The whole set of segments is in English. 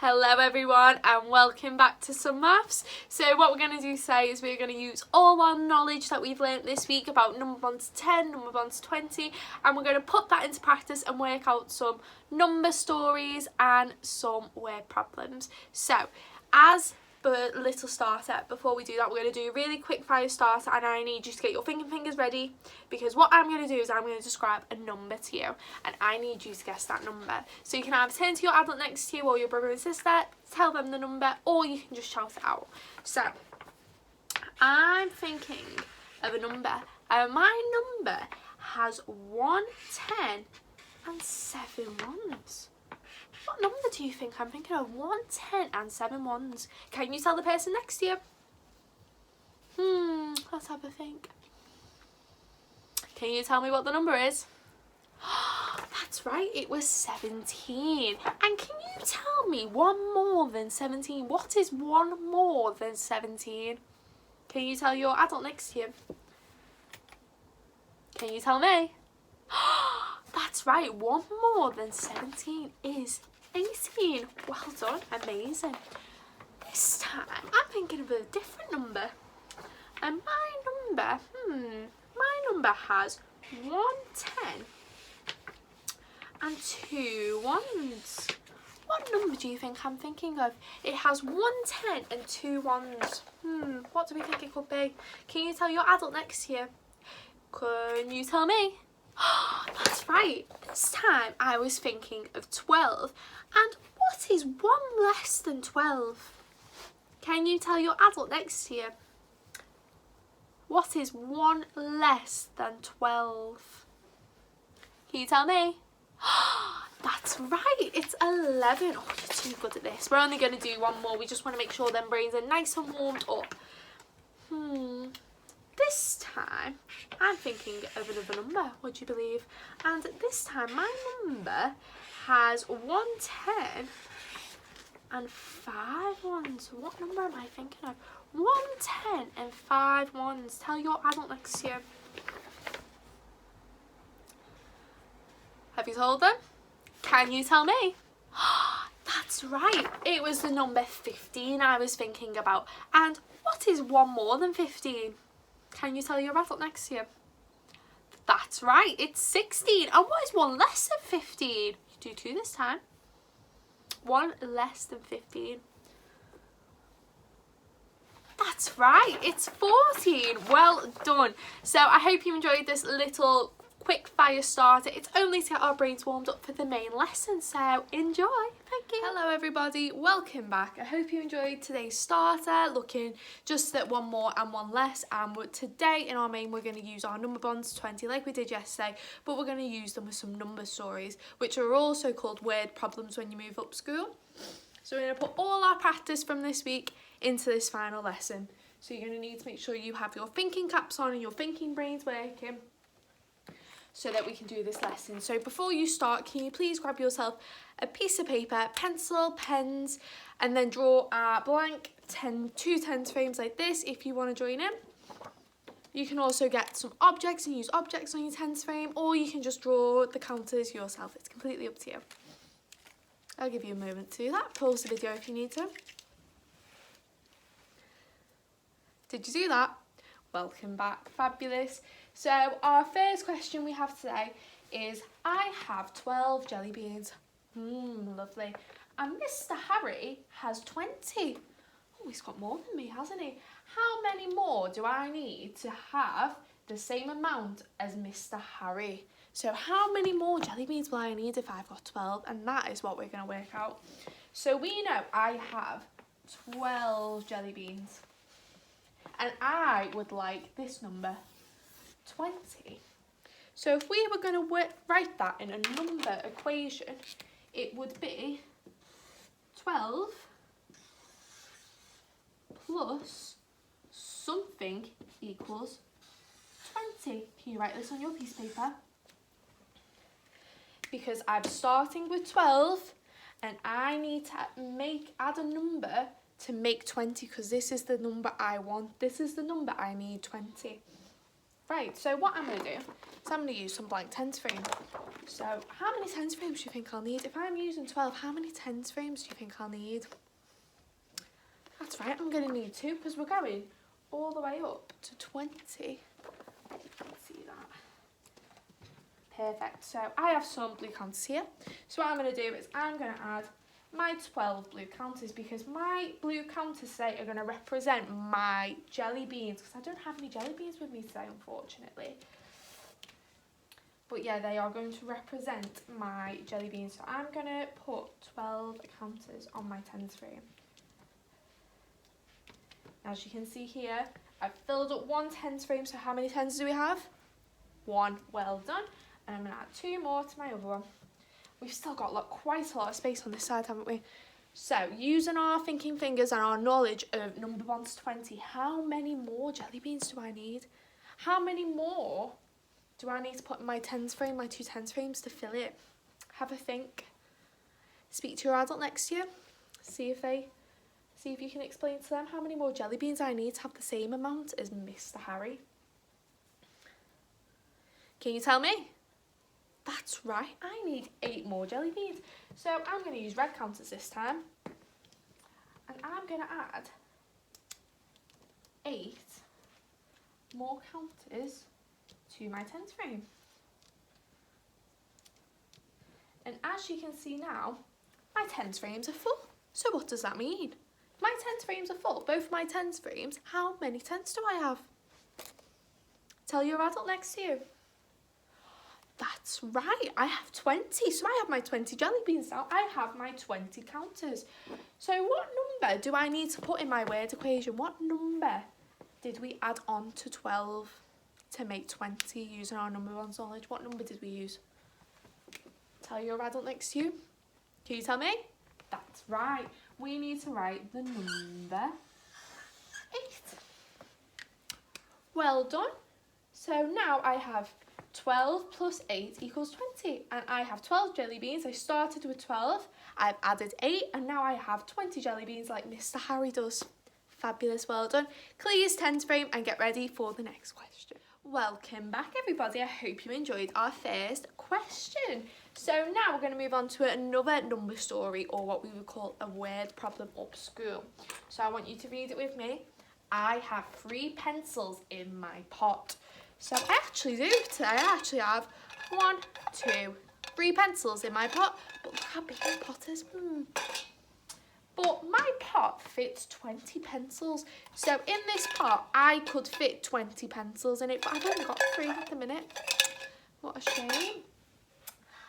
Hello everyone and welcome back to Some Maths. So what we're going to do today is we're going to use all our knowledge that we've learnt this week about number 1 to 10, number 1 to 20, and we're going to put that into practice and work out some number stories and some word problems. So as a little starter, before we do that, we're going to do a really quick fire starter, and I need you to get your fingers ready, because what I'm going to do is I'm going to describe a number to you and I need you to guess that number. So you can either turn to your adult next to you or your brother and sister, tell them the number, or you can just shout it out. So I'm thinking of a number, and my number has 1, 10 and 7 ones. What number do you think I'm thinking of? 1, 10 and 7 ones. Can you tell the person next to you? Let's have a think. Can you tell me what the number is? That's right, it was 17. And can you tell me one more than 17? What is one more than 17? Can you tell your adult next to you? Can you tell me? That's right, one more than 17 is 18. Well done, amazing. This time I'm thinking of a different number, and my number has 1, 10 and 2 ones. What number do you think I'm thinking of? It has 1, 10 and 2 ones. What do we think it could be? Can you tell your adult next to you? Can you tell me? That's right, this time I was thinking of 12. And what is 1 less than 12? Can you tell your adult next to you? What is 1 less than 12? Can you tell me? That's right, it's 11. Oh, you're too good at this. We're only going to do one more. We just want to make sure them brains are nice and warmed up. This time I'm thinking of another number, would you believe? And this time my number has 1, 10 and 5 ones. What number am I thinking of? 1, 10 and 5 ones. Tell your adult next to you. Have you told them? Can you tell me? That's right, it was the number 15 I was thinking about. And what is 1 more than 15? Can you tell your adult next to you? That's right, it's 16. And what is 1 less than 15? You do 2 this time. 1 less than 15. That's right, it's 14. Well done. So I hope you enjoyed this little quick fire starter. It's only to get our brains warmed up for the main lesson, so enjoy. Thank you. Hello everybody, welcome back. I hope you enjoyed today's starter, looking just at 1 more and 1 less, and today in our main we're going to use our number bonds 20 like we did yesterday, but we're going to use them with some number stories, which are also called word problems when you move up school. So we're going to put all our practice from this week into this final lesson. So you're going to need to make sure you have your thinking caps on and your thinking brains working, so that we can do this lesson. So before you start, can you please grab yourself a piece of paper, pencil, pens, and then draw a blank 2 tens frames like this if you want to join in. You can also get some objects and use objects on your tens frame, or you can just draw the counters yourself. It's completely up to you. I'll give you a moment to do that. Pause the video if you need to. Did you do that? Welcome back. Fabulous. So our first question we have today is, I have 12 jelly beans. Lovely. And Mr. Harry has 20. Oh, he's got more than me, hasn't he? How many more do I need to have the same amount as Mr. Harry? So how many more jelly beans will I need if I've got 12? And that is what we're going to work out. So we know I have 12 jelly beans. And I would like this number 20. So if we were going to write that in a number equation, it would be 12 plus something equals 20. Can you write this on your piece of paper? Because I'm starting with 12 and I need to add a number to make 20, because this is the number I want. This is the number I need, 20. Right, so what I'm going to do is I'm going to use some blank tens frame. So how many tens frames do you think I'll need? If I'm using 12, how many tens frames do you think I'll need? That's right, I'm going to need 2 because we're going all the way up to 20. Let's see that. Perfect. So I have some blue counters here. So what I'm going to do is I'm going to add my 12 blue counters because my blue counters today are going to represent my jelly beans because I don't have any jelly beans with me today, unfortunately. But yeah, they are going to represent my jelly beans. So I'm going to put 12 counters on my tens frame. As you can see here, I've filled up 1 tens frame. So how many tens do we have? 1. Well done. And I'm going to add 2 more to my other one. We've still got quite a lot of space on this side, haven't we? So, using our thinking fingers and our knowledge of number 1 to 20, how many more jelly beans do I need? How many more do I need to put in my tens frame, my 2 tens frames to fill it? Have a think. Speak to your adult next to you. See if you can explain to them how many more jelly beans I need to have the same amount as Mr. Harry. Can you tell me? That's right, I need 8 more jelly beans. So I'm going to use red counters this time. And I'm going to add 8 more counters to my tens frame. And as you can see now, my tens frames are full. So what does that mean? My tens frames are full, both my tens frames. How many tens do I have? Tell your adult next to you. That's right, I have 20. So I have my 20 jelly beans now. I have my 20 counters. So what number do I need to put in my word equation? What number did we add on to 12 to make 20 using our number 1 knowledge? What number did we use? Tell your adult next to you. Can you tell me? That's right. We need to write the number 8. Well done. So now I have 12 plus 8 equals 20 and I have 12 jelly beans. I started with 12, I've added 8 and now I have 20 jelly beans like Mr. Harry does. Fabulous, well done. Clear your tens frame and get ready for the next question. Welcome back everybody, I hope you enjoyed our first question. So now we're going to move on to another number story or what we would call a word problem up school. So I want you to read it with me. I have 3 pencils in my pot. So I actually do today. I actually have 1, 2, 3 pencils in my pot. But look how big my pot is. But my pot fits 20 pencils. So in this pot, I could fit 20 pencils in it. But I've only got 3 at the minute. What a shame.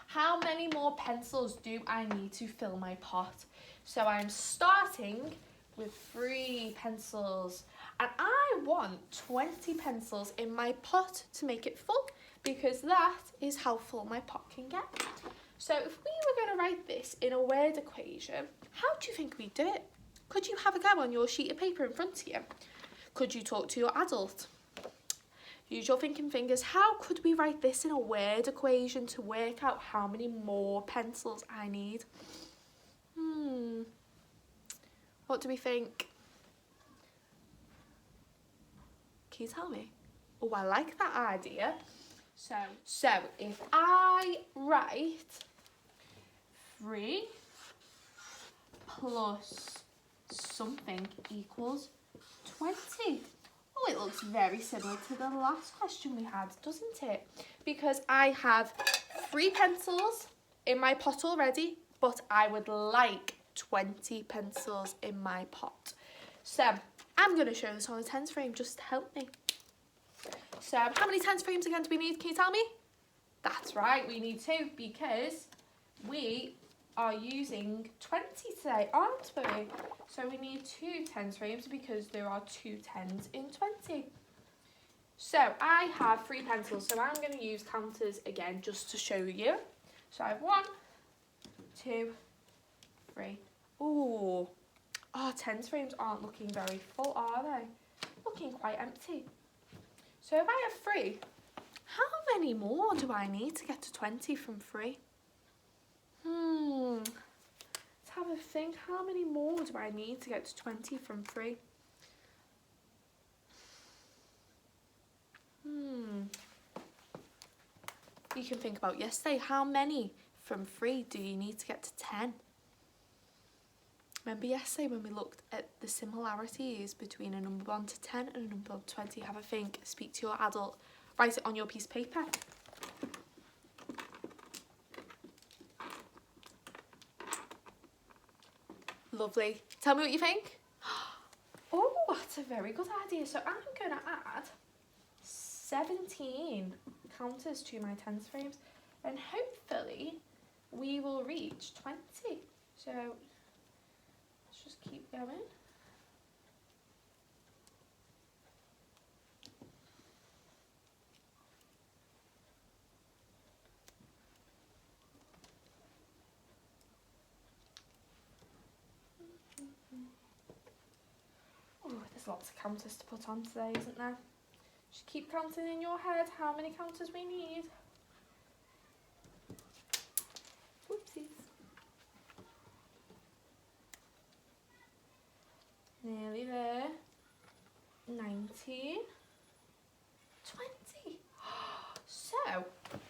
How many more pencils do I need to fill my pot? So I'm starting with 3 pencils. And I want 20 pencils in my pot to make it full because that is how full my pot can get. So if we were going to write this in a word equation, how do you think we'd do it? Could you have a go on your sheet of paper in front of you? Could you talk to your adult? Use your thinking fingers. How could we write this in a word equation to work out how many more pencils I need? What do we think? Can you tell me? Oh, I like that idea. So if I write 3 plus something equals 20. Oh, it looks very similar to the last question we had, doesn't it? Because I have 3 pencils in my pot already, but I would like 20 pencils in my pot. So I'm going to show this on a tens frame just to help me. So how many tens frames again do we need? Can you tell me? That's right, we need 2 because we are using 20 today, aren't we? So we need 2 tens frames because there are 2 tens in 20. So I have 3 pencils, so I'm going to use counters again just to show you. So I have 1, 2, 3. Ooh. Our tens frames aren't looking very full, are they? Looking quite empty. So if I have 3, how many more do I need to get to 20 from 3? Let's have a think. How many more do I need to get to 20 from 3? You can think about yesterday. How many from 3 do you need to get to 10? Remember yesterday when we looked at the similarities between a number 1 to 10 and a number 20? Have a think, speak to your adult, write it on your piece of paper. Lovely. Tell me what you think. Oh, that's a very good idea. So I'm going to add 17 counters to my tens frames, and hopefully we will reach 20. So let's just keep going. Oh, there's lots of counters to put on today, isn't there? Just keep counting in your head how many counters we need. Whoopsies. Nearly there. 19. 20. So,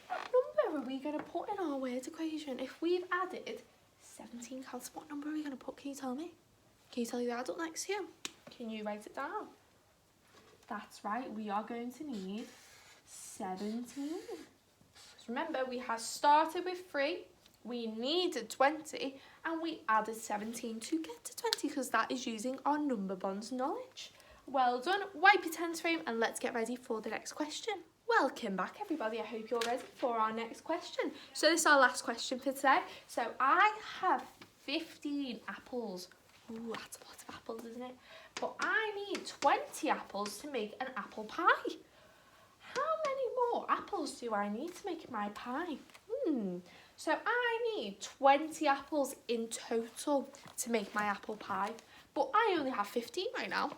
what number are we going to put in our word equation? If we've added 17 counters, what number are we going to put? Can you tell me? Can you tell the adult next to you? Can you write it down? That's right, we are going to need 17. Remember, we have started with 3, we needed 20, and we added 17 to get to 20 because that is using our number bonds knowledge. Well done, wipe your tens frame and let's get ready for the next question. Welcome back everybody, I hope you're ready for our next question. So this is our last question for today. So I have 15 apples. Ooh, that's a lot of apples, isn't it? But I need 20 apples to make an apple pie. How many more apples do I need to make my pie? So I need 20 apples in total to make my apple pie. But I only have 15 right now.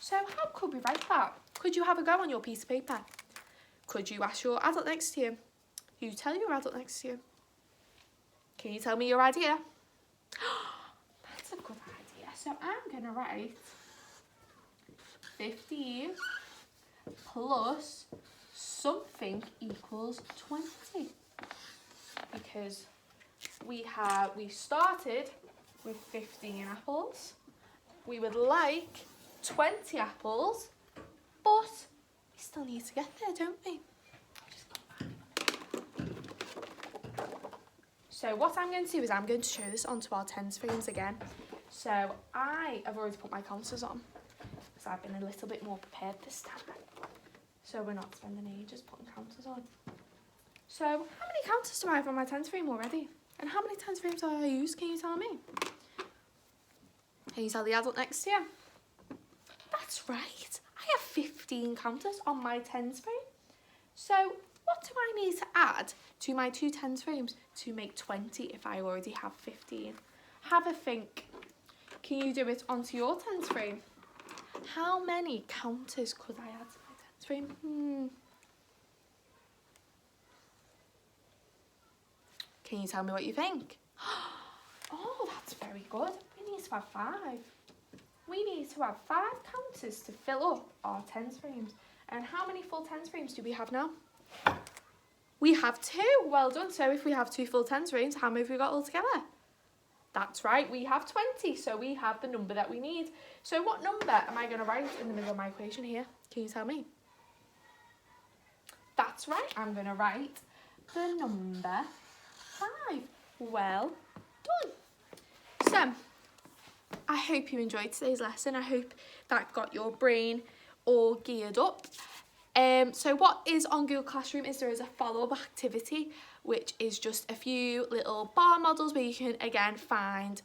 So how could we write that? Could you have a go on your piece of paper? Could you ask your adult next to you? You tell your adult next to you. Can you tell me your idea? That's a good idea. So I'm going to write 15 plus something equals 20. Because we started with 15 apples. We would like 20 apples, but we still need to get there, don't we? So what I'm going to do is I'm going to show this onto our tens frames again. So I have already put my counters on because I've been a little bit more prepared this time. So we're not spending ages putting counters on. So how many counters do I have on my tens frame already? And how many tens frames have I used? Can you tell me? Can you tell the adult next to you? That's right. I have 15 counters on my tens frame. So what do I need to add to my 2 tens frames to make 20 if I already have 15? Have a think. Can you do it onto your tens frame? How many counters could I add to my tens frame? Can you tell me what you think? Oh, that's very good. We need to have 5. We need to have 5 counters to fill up our tens frames. And how many full tens frames do we have now? We have 2. Well done. So if we have 2 full tens frames, how many have we got altogether? That's right, we have 20. So we have the number that we need. So what number am I going to write in the middle of my equation here? Can you tell me? That's right, I'm going to write the number 5. Well done. So I hope you enjoyed today's lesson. I hope that got your brain all geared up. So what is on Google Classroom is there is a follow-up activity, which is just a few little bar models where you can again find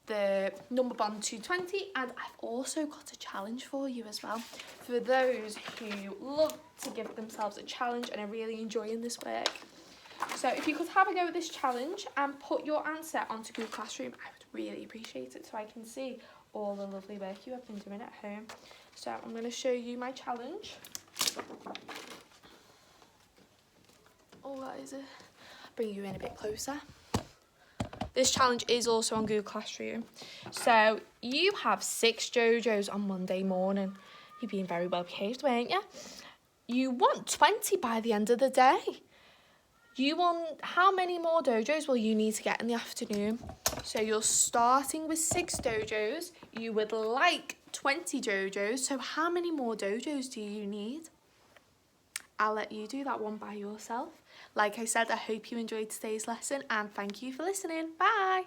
the number bond 220, and I've also got a challenge for you as well for those who love to give themselves a challenge and are really enjoying this work. So if you could have a go at this challenge and put your answer onto Google Classroom, I would really appreciate it so I can see all the lovely work you have been doing at home. So I'm going to show you my challenge. Oh, that is it. Bring you in a bit closer. This challenge is also on Google Classroom. So you have 6 JoJo's on Monday morning. You're being very well behaved, weren't you? you want 20 by the end of the day. You want, how many more dojos will you need to get in the afternoon? So you're starting with 6 dojos. You would like 20 dojos. So how many more dojos do you need? I'll let you do that one by yourself. Like I said, I hope you enjoyed today's lesson and thank you for listening. Bye.